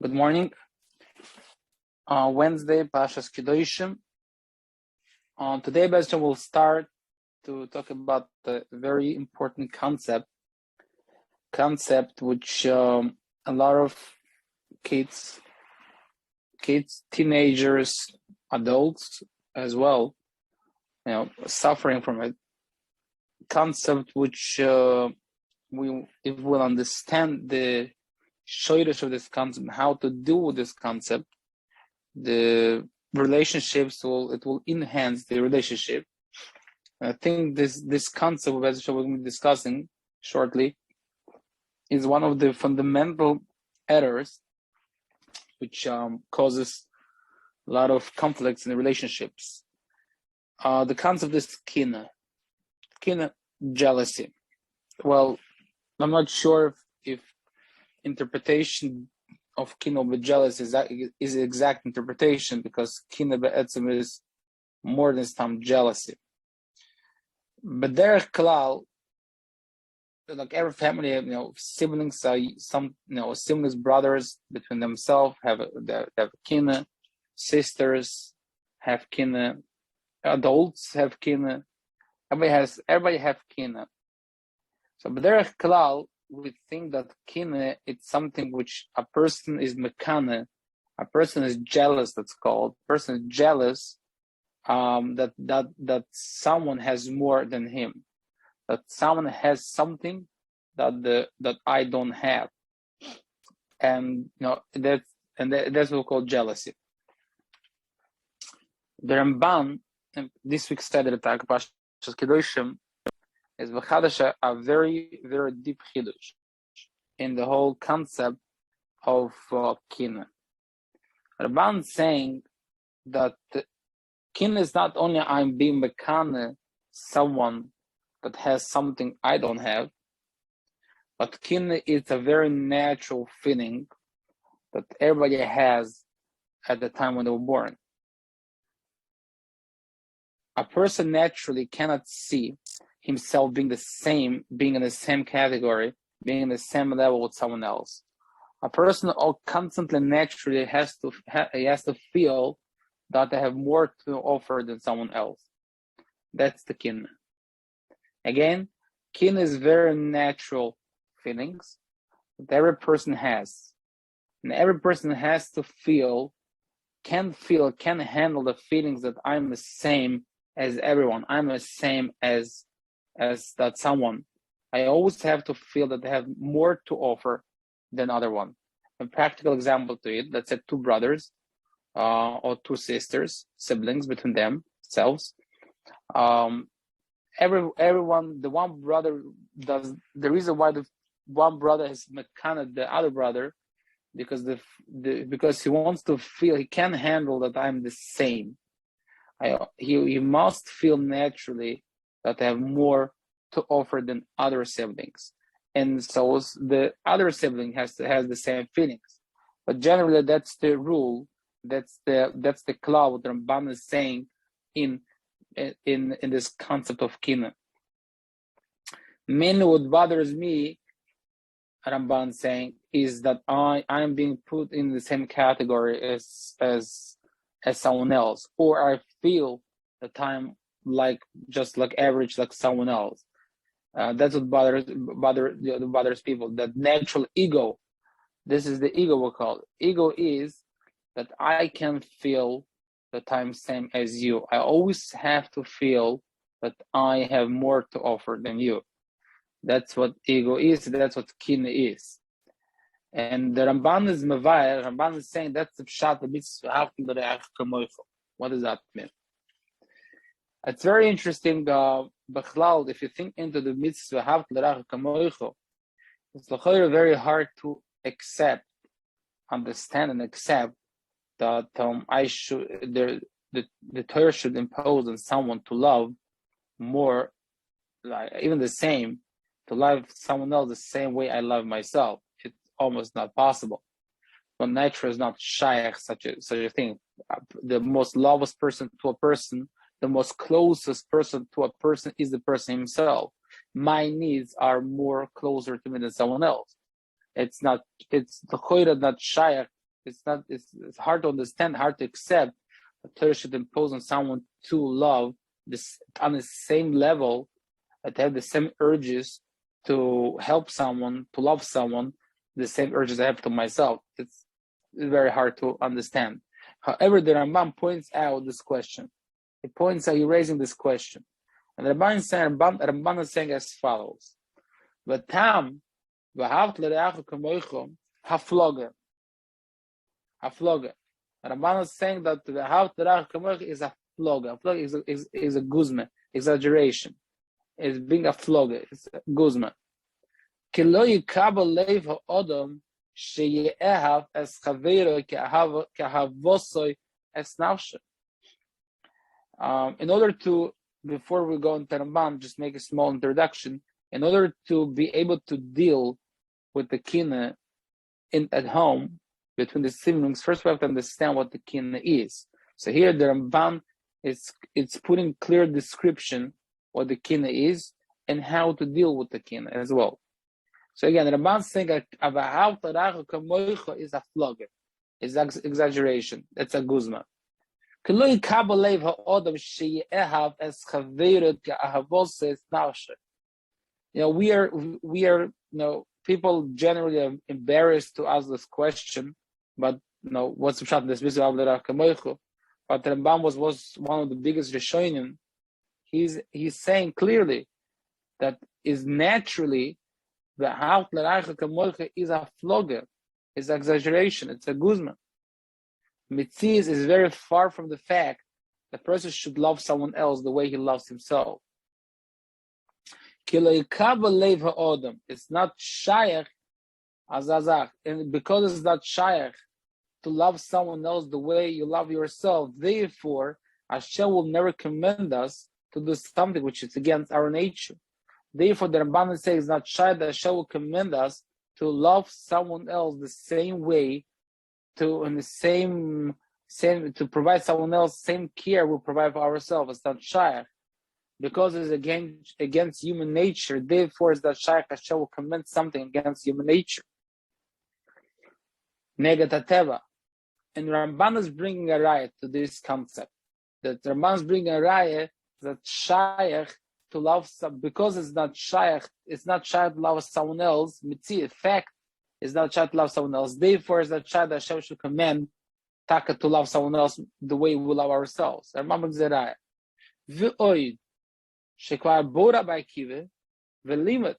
Good morning. Wednesday, Pashas Kedoshim. Today, Bezjan will start to talk about a very important concept which a lot of kids, teenagers, adults as well, suffering from it. Concept which if we'll understand the shortage of this concept, how to deal with this concept, the relationships will enhance the relationship. I think this concept which we're going to be discussing shortly is one of the fundamental errors which causes a lot of conflicts in the relationships. The concept is kina, jealousy. Well, I'm not sure if interpretation of kina with jealousy is the exact interpretation, because kina be'etzem is more than some jealousy. But derech klal, like every family, siblings, siblings, brothers between themselves have kina, sisters have kina, adults have kina, everybody have kina. So b'derech klal, we think that kina, it's something which a person is mekane, a person is jealous. That's called. A person is jealous that someone has more than him, that someone has something that I don't have, and that's what we call jealousy. The Ramban, this week's study attack, Pashas Kedoshim, is v'chadash, a very, very deep chidush in the whole concept of kina. Ramban saying that kina is not only I'm being mekane, someone that has something I don't have, but kina is a very natural feeling that everybody has at the time when they were born. A person naturally cannot see himself being in the same category, being in the same level with someone else. A person constantly, naturally has to feel that they have more to offer than someone else. That's the kin. Again, kin is very natural feelings that every person has, and every person has to can handle the feelings that I'm the same as everyone. I'm the same as that someone. I always have to feel that they have more to offer than other one. A practical example to it, let's say two brothers or two sisters, siblings between themselves. Everyone, the one brother does the reason why the one brother is mekane the other brother, because because he wants to feel he can handle that I'm the same. He must feel naturally that they have more to offer than other siblings, and so the other sibling has the same feelings. But generally, that's the rule. That's the cloud what Ramban is saying in this concept of kina. Mainly, what bothers me, Ramban saying, is that I'm being put in the same category as someone else, or I feel that I'm just like average, like someone else. That's what bothers people. That natural ego. This is the ego we call it. Ego is that I can feel that I'm same as you. I always have to feel that I have more to offer than you. That's what ego is. That's what kina is. And the Ramban is mevayir. Ramban is saying that's the pshat the mitzvah. What does that mean? It's very interesting. B'chlal, if you think into the mitzvah, it's very hard to understand and accept that the Torah should impose on someone to love more, like even the same, to love someone else the same way I love myself. It's almost not possible. But nature is not shaykh such a thing. The most lovest person to a person, the most closest person to a person is the person himself. My needs are more closer to me than someone else. It's the choira not shaykh It's hard to understand, hard to accept. The Torah should impose on someone to love this on the same level, that have the same urges to help someone, to love someone, the same urges I have to myself. It's very hard to understand. However, the Rambam points out this question. He points out, he's raising this question. And the Rambam is saying as follows. V'tam v'havt l'reacha kamoicho hafloga. Hafloga. The Rambam is saying that the v'havt l'reacha kamoicho is a floga. A floga is a guzma, exaggeration. It's being a floga, it's a guzma. Ki lo yikabel leiv ha'odom sheye'ehav es chaveiro ke'ahavosoi es nafshe. In order to, before we go into Rambam, just make a small introduction. In order to be able to deal with the kina at home between the siblings, first we have to understand what the kina is. So here the Rambam it's putting clear description what the kina is and how to deal with the kina as well. So again, the Rambam is saying is a flogger, is exaggeration. That's a guzma. You know, we are, people generally are embarrassed to ask this question, but what's the shot this Kamoichu? But Rambam was one of the biggest Rishonim. He's saying clearly that is naturally the Haut L'Raicha Kamoichu is a flogger, is exaggeration, it's a guzman. Mitzias is very far from the fact the person should love someone else the way he loves himself. It's not shayach azazach, and because it's not shayach to love someone else the way you love yourself, therefore Hashem will never commend us to do something which is against our nature. Therefore, the Ramban says it's not shayach that Hashem will commend us to love someone else the same way, to provide someone else same care we provide for ourselves. It's not shayach. Because it's against human nature, therefore it's that Shaykh Hashem will commend something against human nature. Negatateva. And Ramban is bringing a raya to this concept. That Ramban is bringing a raya that Shaykh to love because it's not Shaykh to love someone else. Mitzi, fact, is not Shaykh to love someone else. Therefore it's that Shaykh that Hashem should commend Taka to love someone else the way we love ourselves. Ramban brings a raya. V'oid. Shekvar Bora by Kive, Velimit.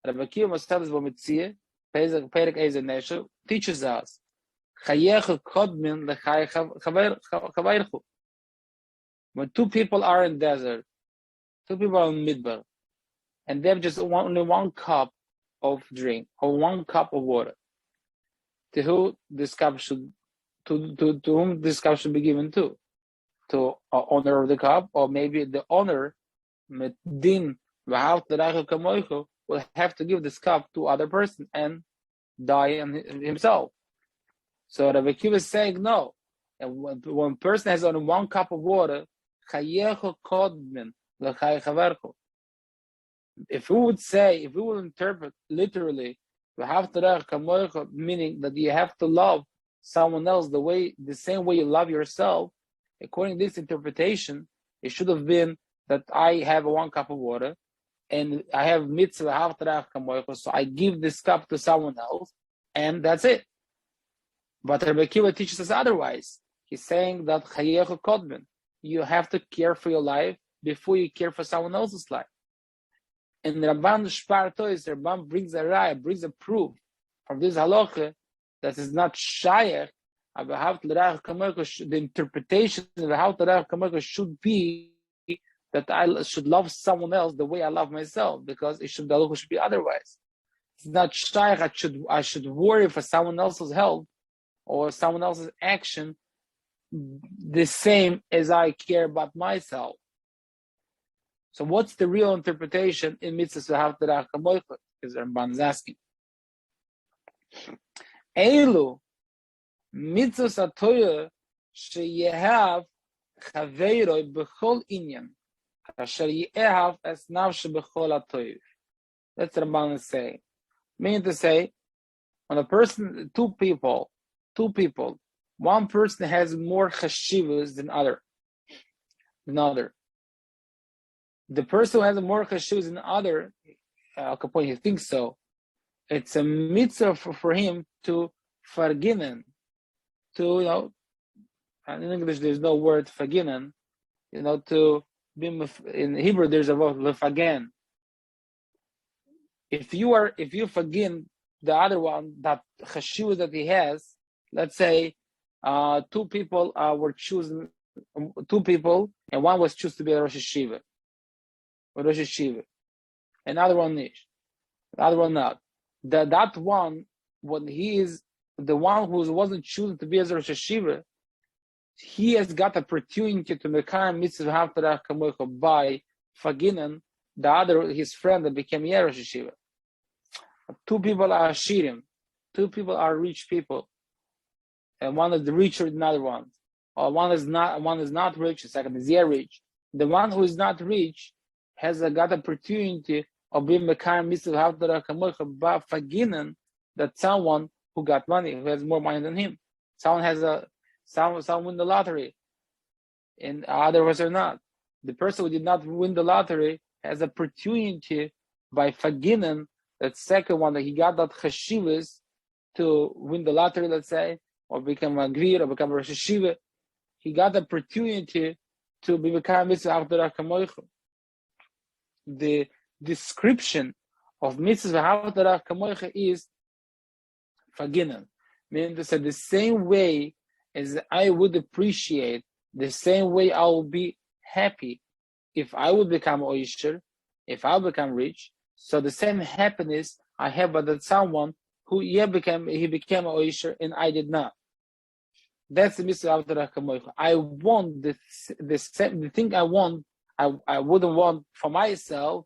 Rabbi Kiva Mostadis Bomitzie, Perek Ezer Nesho, teaches us Chayechu Kodmin Lechai Chavairchu. When two people are in desert, two people are in Midbar, and they have just only one cup of drink or one cup of water. To whom this cup should be given to? To owner of the cup, or maybe the owner will have to give this cup to other person and die himself. So Rabbi Kiva is saying no. And when a person has only one cup of water, if we would interpret literally, meaning that you have to love someone else the same way you love yourself, according to this interpretation, it should have been that I have one cup of water and I have mitzvah, so I give this cup to someone else and that's it. But Rabbi Kiva teaches us otherwise. He's saying that you have to care for your life before you care for someone else's life. And Rabban Rabban brings a raya, brings a proof from this halacha that is not shayach. The interpretation of how the should be that I should love someone else the way I love myself, because the halacha should be otherwise. It's not shayach. I should worry for someone else's health or someone else's action the same as I care about myself. So what's the real interpretation in mitzvah v'havtarach kamoicha? Is Ramban is asking. Eilu mitzvah satoya sheyehav chaveiroi b'chol inyan asher yehav es nafshe b'chol atoyiv. That's what Ramban is saying. Meaning to say, when two people two people. One person has more chashivas than other. The person who has more chashivas than other, Al Capone, he thinks so. It's a mitzvah for him to verginnen, to, in English there's no word verginnen, to be, in Hebrew there's a word lefagen. If you forgive the other one, that chashivas that he has, let's say two people were chosen, two people, and one was chosen to be a Rosh Hashiva, another one is, the other one not. That one, when he is the one who wasn't chosen to be as a Rosh Hashiva, he has got opportunity to make a mitzvah haftarach kamoicha by faginan the other, his friend that became Rosh Hashiva. Two people are shirim, two people are rich people, and one is richer than another one, or one is not rich, the second is rich. The one who is not rich has got opportunity of being mekayim mitzvah haftarach kamoicha by faginan that someone who got money, who has more money than him, someone win the lottery, and others are not. The person who did not win the lottery has opportunity by faginan, that second one, that he got that chashivas to win the lottery, let's say, or become a gvir, or become a Rosh Hashiva. He got the opportunity to become mitzvah haftarach kamoicha. The description of mitzvah haftarach kamoicha is faginan, meaning to say the same way as I would appreciate, the same way I will be happy if I would become oisher, if I become rich. So the same happiness I have by that someone who became a oisher and I did not. That's the mitzvah haftarach kamoicha. I want the thing I want. I wouldn't want for myself,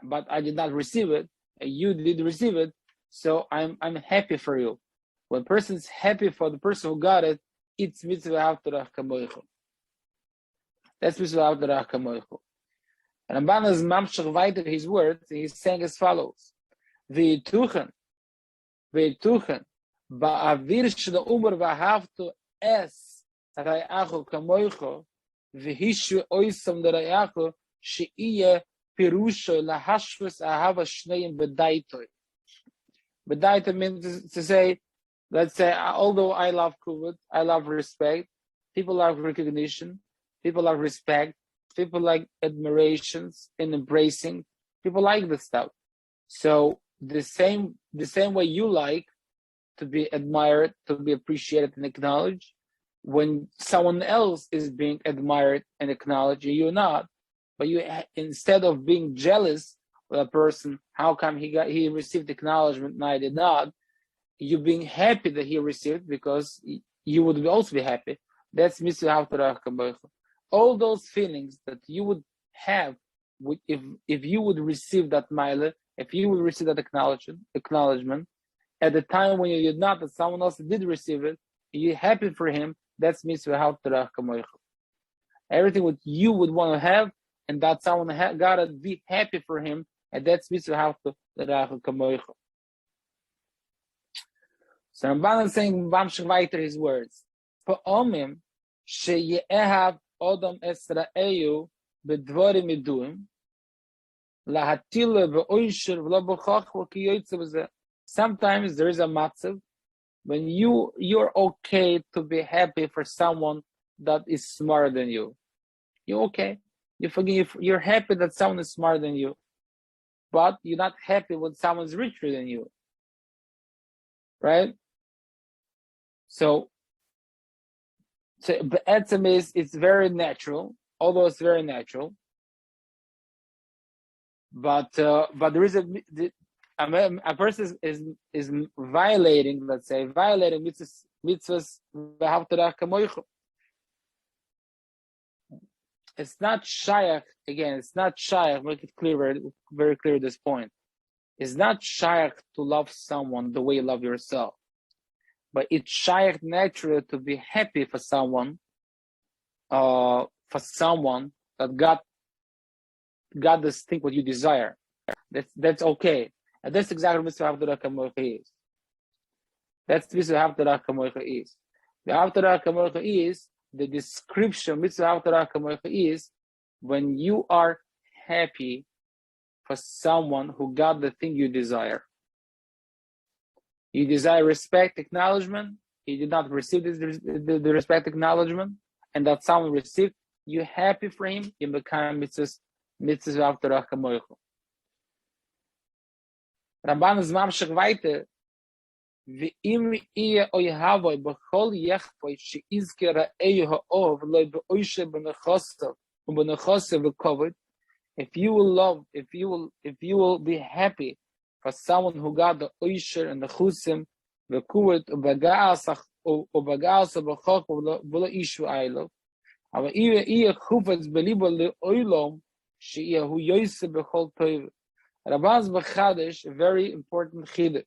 but I did not receive it. And you did receive it, so I'm happy for you. When a person is happy for the person who got it, it's mitzvah haftarach kamoicha. That's mitzvah haftarach kamoicha. And Ramban is mamshach weiter his words. He's saying as follows: V'ituchen, ba'avir shel umar v'ahavtu es ra'achu kamoicha v'hishu oisam d'ra'achu she'iye pirusho lahashvus ahava shneim b'daitoi. B'daitoi means to say, let's say, although I love kuvut, I love respect, people love recognition, people love respect, people like admirations and embracing, people like this stuff. So the same way you like to be admired, to be appreciated and acknowledged, when someone else is being admired and acknowledged, you're not, but you, instead of being jealous of a person, how come he received acknowledgement and I did not, you being happy that he received, because you would also be happy. That's mitzvah haftarach kamoicha. All those feelings that you would have if you would receive that mile, if you would receive that acknowledgement at the time when you did not, that someone else did receive it, you're happy for him. That's mitzvah haftarach kamoicha. Everything what you would want to have, and that someone gotta be happy for him, and that's mitzvah haftarach kamoicha. So Ramban is saying, mamshach weiter his words. Pa'omim sheyehav odam esra'eyu bedvorim iduim lahatile be'oisher v'lo b'chach v'kiyoytze b'zeh. Sometimes there is a matzav when you're okay to be happy for someone that is smarter than you. You're okay. You're happy that someone is smarter than you, but you're not happy when someone's richer than you, right? So be'etzem is, it's very natural, although it's very natural. But there is a person is violating, let's say, mitzvahs v'haftarach kamoicha. It's not shayach, again, it's not shayach, make it clear, very clear at this point. It's not shayach to love someone the way you love yourself. But it's shayach natural to be happy for someone that got this thing what you desire. That's okay. And that's exactly what mitzvah haftarach kamoicha is. That's what V'ahavta Kamocha is. V'ahavta Kamocha is the description. V'ahavta Kamocha is when you are happy for someone who got the thing you desire. You desire respect, acknowledgement. He did not receive the respect, acknowledgement, and that someone received. You're happy for him. You become mitzvahs V'ahavta Kamocha. Ramban is mamshech weiter. Ve'im iya oyhavoi b'chol yechvoi she'izke ra'ei ha'ov loy be'oishe b'nechosav u'b'nechosav v'kovod. If you will love, if you will be happy for someone who got the oisher and the chusim v'kuvet u'bagaasach u'bagaasach b'chok v'lo ishu aylo. Aber iya chufetz belibo le'oilom she'ia hu yoyse b'chol toiv. Rabban's b'chadesh, a very important chidush.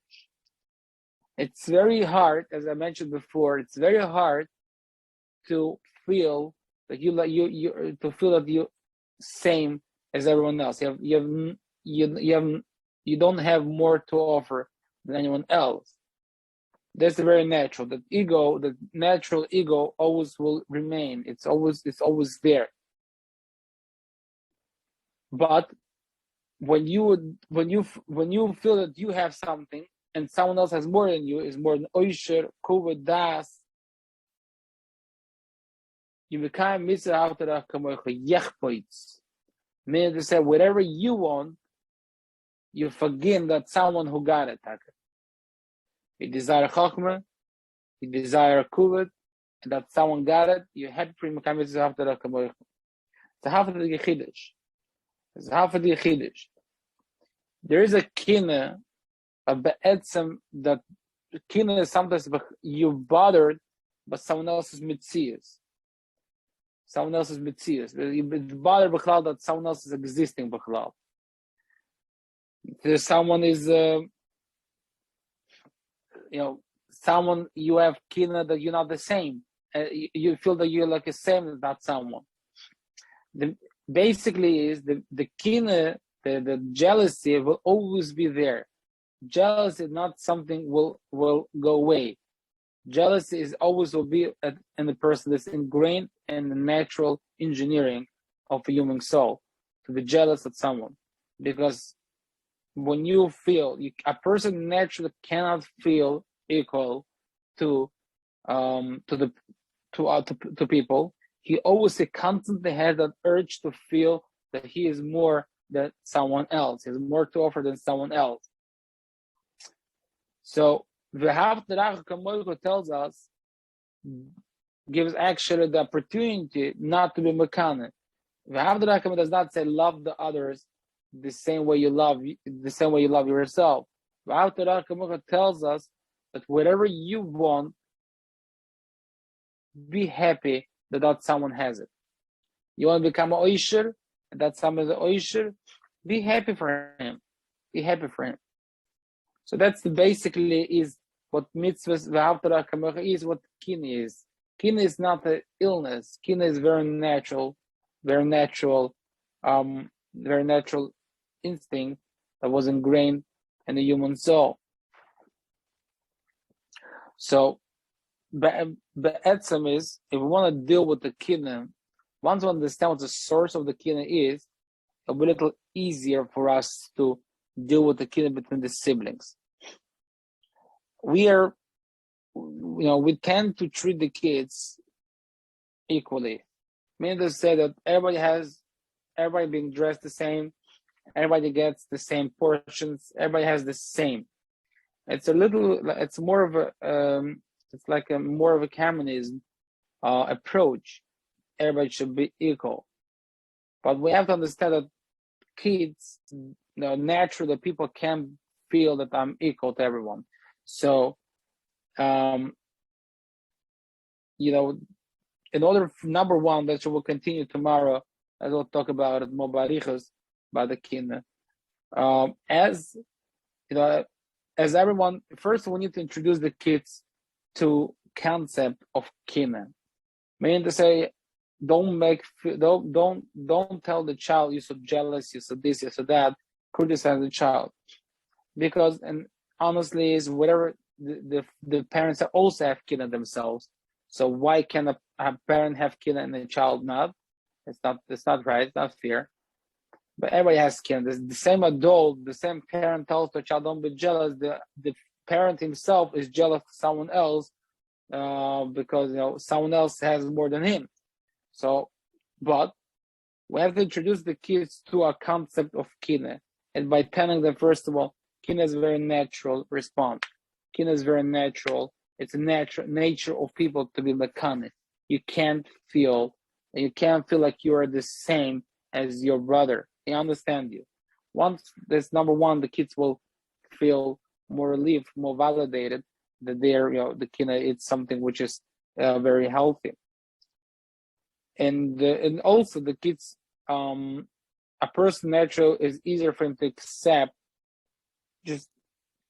It's very hard, as I mentioned before. It's very hard to feel that you same as everyone else. You don't have more to offer than anyone else. That's very natural. The natural ego, always will remain. It's always there. But when you feel that you have something and someone else has more than you, is more than oisher, kuvod, das, you become mitzvah avtara kamocha yechpoitz. Meaning to say, whatever you want, you forgive that someone who got it. You desire chokmah, you desire kuvod, and that someone got it, you're happy for him. Become mitzvah avtara kamocha. It's a half of the yechidish. It's a half of the yechidish. There is a kina, a be'etzem, that kina is sometimes you bothered by someone else's mitzias. Someone else's mitzias. You bothered b'chlal that someone else is existing b'chlal. There's someone is, someone you have kina that you're not the same. You feel that you're like the same as that someone. Basically is the kina, the jealousy will always be there. Jealousy is not something will go away. Jealousy is always will be in the person that's ingrained in the natural engineering of a human soul to be jealous of someone, because when you feel a person naturally cannot feel equal to people, he always constantly has that urge to feel that he is more than someone else. He has more to offer than someone else. So V'ahavta Kamocha tells us, gives actually the opportunity not to be mekane. V'ahavta Kamocha does not say love the others the same way you love yourself. V'ahavta Kamocha tells us that whatever you want, be happy that someone has it. You want to become a oisher, and that someone is a oisher, be happy for him. Be happy for him. So that's basically is what mitzvahs v'ahavta kamocha is, what kina is. Kina is not an illness. Kina is very natural instinct that was ingrained in the human soul. So be'etzem is, if we want to deal with the kina, once we understand what the source of the kina is, it'll be a little easier for us to deal with the kina between the siblings. We tend to treat the kids equally. Meaning to say that everybody being dressed the same, everybody gets the same portions, everybody has the same. It's more of a communism approach. Everybody should be equal. But we have to understand that kids, naturally people can feel that I'm equal to everyone. So, in order, number one, that we'll continue tomorrow, as we'll talk about it more by the kina. As everyone, first we need to introduce the kids to concept of kina. Meaning to say, don't tell the child you're so jealous, you're so this, you're so that. Criticize the child, because and honestly is whatever the parents also have kina themselves. So why can a parent have kina and a child not? It's not right. It's not fair. But everybody has kina. The same adult, the same parent tells the child, "Don't be jealous." The parent himself is jealous of someone else because someone else has more than him. So, but we have to introduce the kids to a concept of kina, and by telling them, first of all, kina is a very natural response. Kina is very natural. It's a natural nature of people to be mechanic. You can't feel like you are the same as your brother. They understand you. Once that's number one, the kids will feel more relieved, more validated that they're, the kina, it's something which is very healthy. And also the kids, a person natural is easier for him to accept, just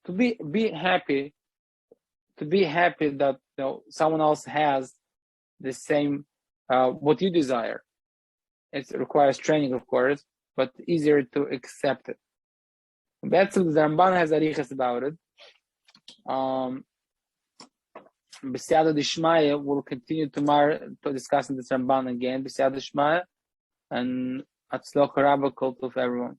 to be happy that someone else has the same what you desire. It requires training, of course, but easier to accept it. That's the Ramban has arichas about it. B'siyata d'shmaya, we'll continue tomorrow to discussing this Ramban again. B'siyata d'shmaya, and atzloch rabba kol tov everyone.